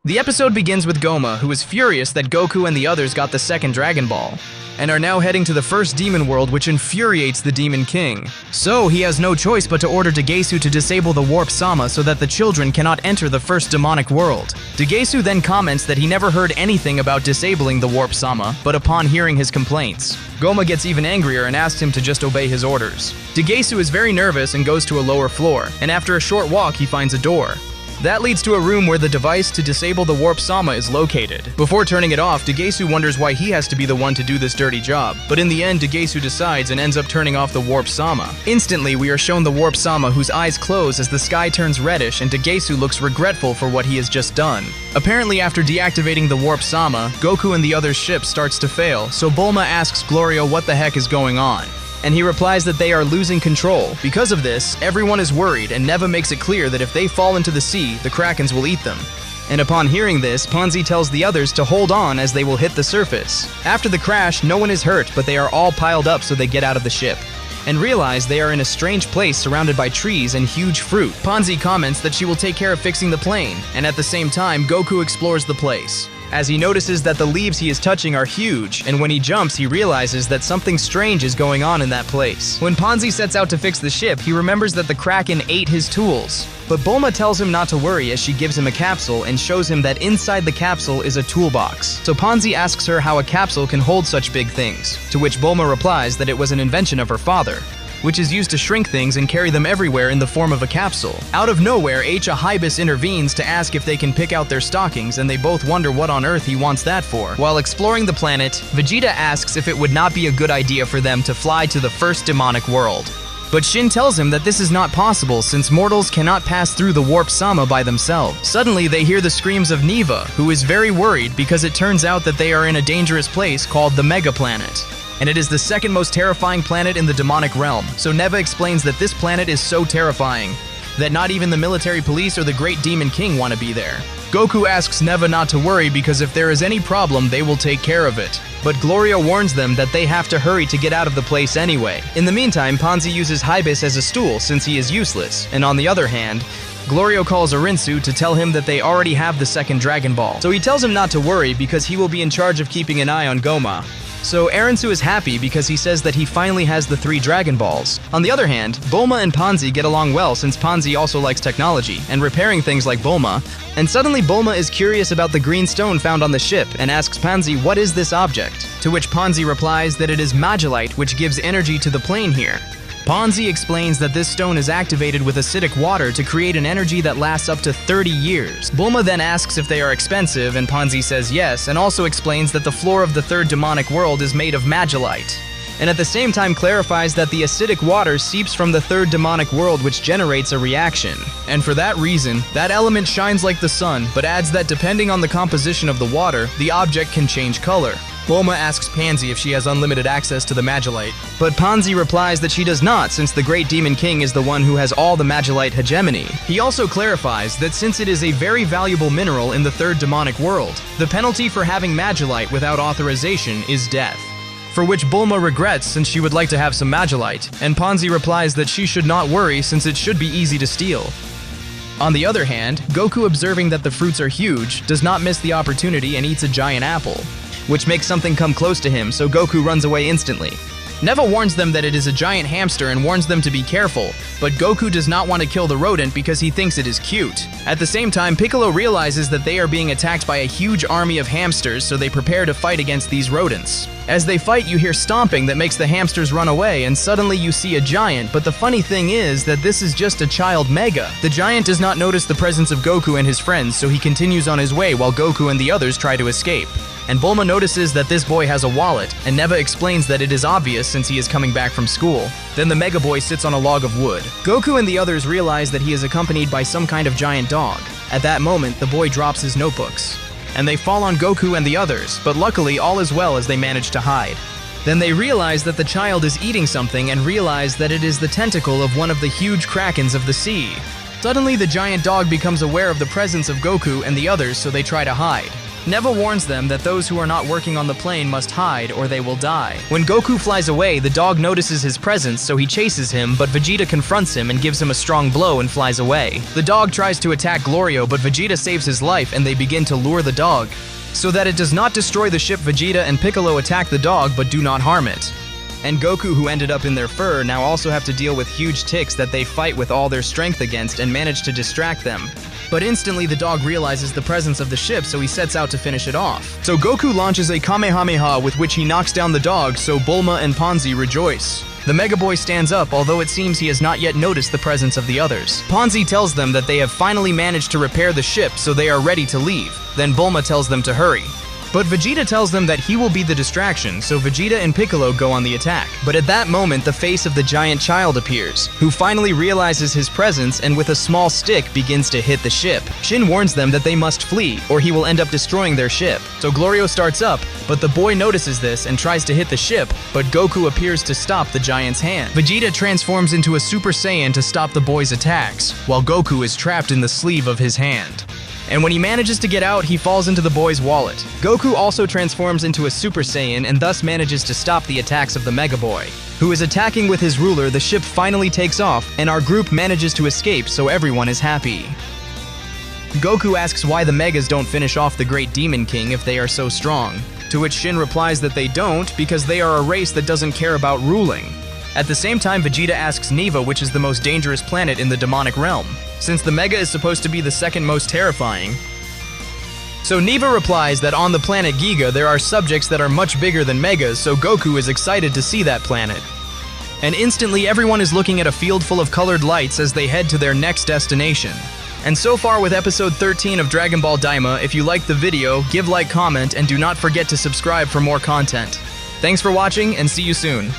The episode begins with Goma, who is furious that Goku and the others got the second Dragon Ball, and are now heading to the first demon world, which infuriates the Demon King. So he has no choice but to order Dagesu to disable the Warp Sama so that the children cannot enter the first demonic world. Dagesu then comments that he never heard anything about disabling the Warp Sama, but upon hearing his complaints, Goma gets even angrier and asks him to just obey his orders. Dagesu is very nervous and goes to a lower floor, and after a short walk he finds a door. That leads to a room where the device to disable the Warp Sama is located. Before turning it off, Dagesu wonders why he has to be the one to do this dirty job, but in the end Dagesu decides and ends up turning off the Warp Sama. Instantly, we are shown the Warp Sama, whose eyes close as the sky turns reddish and Dagesu looks regretful for what he has just done. Apparently, after deactivating the Warp Sama, Goku and the other ship starts to fail, so Bulma asks Glorio what the heck is going on, and he replies that they are losing control. Because of this, everyone is worried, and Neva makes it clear that if they fall into the sea, the Krakens will eat them. And upon hearing this, Ponzi tells the others to hold on as they will hit the surface. After the crash, no one is hurt, but they are all piled up so they get out of the ship and realize they are in a strange place surrounded by trees and huge fruit. Ponzi comments that she will take care of fixing the plane, and at the same time, Goku explores the place, as he notices that the leaves he is touching are huge, and when he jumps, he realizes that something strange is going on in that place. When Ponzi sets out to fix the ship, he remembers that the Kraken ate his tools. But Bulma tells him not to worry as she gives him a capsule and shows him that inside the capsule is a toolbox. So Ponzi asks her how a capsule can hold such big things, to which Bulma replies that it was an invention of her father, which is used to shrink things and carry them everywhere in the form of a capsule. Out of nowhere, Hibis intervenes to ask if they can pick out their stockings, and they both wonder what on earth he wants that for. While exploring the planet, Vegeta asks if it would not be a good idea for them to fly to the first demonic world. But Shin tells him that this is not possible since mortals cannot pass through the Warp Sama by themselves. Suddenly, they hear the screams of Neva, who is very worried because it turns out that they are in a dangerous place called the Mega Planet, and it is the second most terrifying planet in the demonic realm. So Neva explains that this planet is so terrifying that not even the military police or the great Demon King want to be there. Goku asks Neva not to worry because if there is any problem, they will take care of it. But Glorio warns them that they have to hurry to get out of the place anyway. In the meantime, Ponzi uses Hibis as a stool since he is useless, and on the other hand, Glorio calls Arinsu to tell him that they already have the second Dragon Ball. So he tells him not to worry because he will be in charge of keeping an eye on Goma. So Arinsu is happy because he says that he finally has the 3 Dragon Balls. On the other hand, Bulma and Ponzi get along well since Ponzi also likes technology and repairing things like Bulma, and suddenly Bulma is curious about the green stone found on the ship and asks Ponzi what is this object, to which Ponzi replies that it is Magellite, which gives energy to the plane here. Ponzi explains that this stone is activated with acidic water to create an energy that lasts up to 30 years. Bulma then asks if they are expensive, and Ponzi says yes, and also explains that the floor of the third demonic world is made of Magellite, and at the same time clarifies that the acidic water seeps from the third demonic world, which generates a reaction. And for that reason, that element shines like the sun, but adds that depending on the composition of the water, the object can change color. Bulma asks Pansy if she has unlimited access to the Magellite, but Ponzi replies that she does not since the Great Demon King is the one who has all the Magellite hegemony. He also clarifies that since it is a very valuable mineral in the third demonic world, the penalty for having Magellite without authorization is death, for which Bulma regrets since she would like to have some Magellite, and Ponzi replies that she should not worry since it should be easy to steal. On the other hand, Goku, observing that the fruits are huge, does not miss the opportunity and eats a giant apple, which makes something come close to him, so Goku runs away instantly. Neva warns them that it is a giant hamster and warns them to be careful, but Goku does not want to kill the rodent because he thinks it is cute. At the same time, Piccolo realizes that they are being attacked by a huge army of hamsters, so they prepare to fight against these rodents. As they fight, you hear stomping that makes the hamsters run away, and suddenly you see a giant, but the funny thing is that this is just a child Mega. The giant does not notice the presence of Goku and his friends, so he continues on his way while Goku and the others try to escape. And Bulma notices that this boy has a wallet, and Neva explains that it is obvious since he is coming back from school. Then the Mega Boy sits on a log of wood. Goku and the others realize that he is accompanied by some kind of giant dog. At that moment, the boy drops his notebooks, and they fall on Goku and the others, but luckily all is well as they manage to hide. Then they realize that the child is eating something and realize that it is the tentacle of one of the huge Krakens of the sea. Suddenly, the giant dog becomes aware of the presence of Goku and the others, so they try to hide. Neva warns them that those who are not working on the plane must hide or they will die. When Goku flies away, the dog notices his presence, so he chases him, but Vegeta confronts him and gives him a strong blow and flies away. The dog tries to attack Glorio, but Vegeta saves his life and they begin to lure the dog, so that it does not destroy the ship. Vegeta and Piccolo attack the dog but do not harm it. And Goku, who ended up in their fur, now also have to deal with huge ticks that they fight with all their strength against and manage to distract them. But instantly the dog realizes the presence of the ship, so he sets out to finish it off. So Goku launches a Kamehameha with which he knocks down the dog, so Bulma and Ponzi rejoice. The Mega Boy stands up, although it seems he has not yet noticed the presence of the others. Ponzi tells them that they have finally managed to repair the ship, so they are ready to leave. Then Bulma tells them to hurry. But Vegeta tells them that he will be the distraction, so Vegeta and Piccolo go on the attack. But at that moment, the face of the giant child appears, who finally realizes his presence and with a small stick begins to hit the ship. Shin warns them that they must flee, or he will end up destroying their ship. So Glorio starts up, but the boy notices this and tries to hit the ship, but Goku appears to stop the giant's hand. Vegeta transforms into a Super Saiyan to stop the boy's attacks, while Goku is trapped in the sleeve of his hand. And when he manages to get out, he falls into the boy's wallet. Goku also transforms into a Super Saiyan and thus manages to stop the attacks of the Mega Boy, who is attacking with his ruler. The ship finally takes off, and our group manages to escape, so everyone is happy. Goku asks why the Megas don't finish off the Great Demon King if they are so strong, to which Shin replies that they don't because they are a race that doesn't care about ruling. At the same time, Vegeta asks Neva which is the most dangerous planet in the demonic realm, since the Mega is supposed to be the second most terrifying. So Neva replies that on the planet Giga there are subjects that are much bigger than Megas, so Goku is excited to see that planet. And instantly everyone is looking at a field full of colored lights as they head to their next destination. And so far with episode 13 of Dragon Ball Daima, if you liked the video, give like, comment, and do not forget to subscribe for more content. Thanks for watching and see you soon.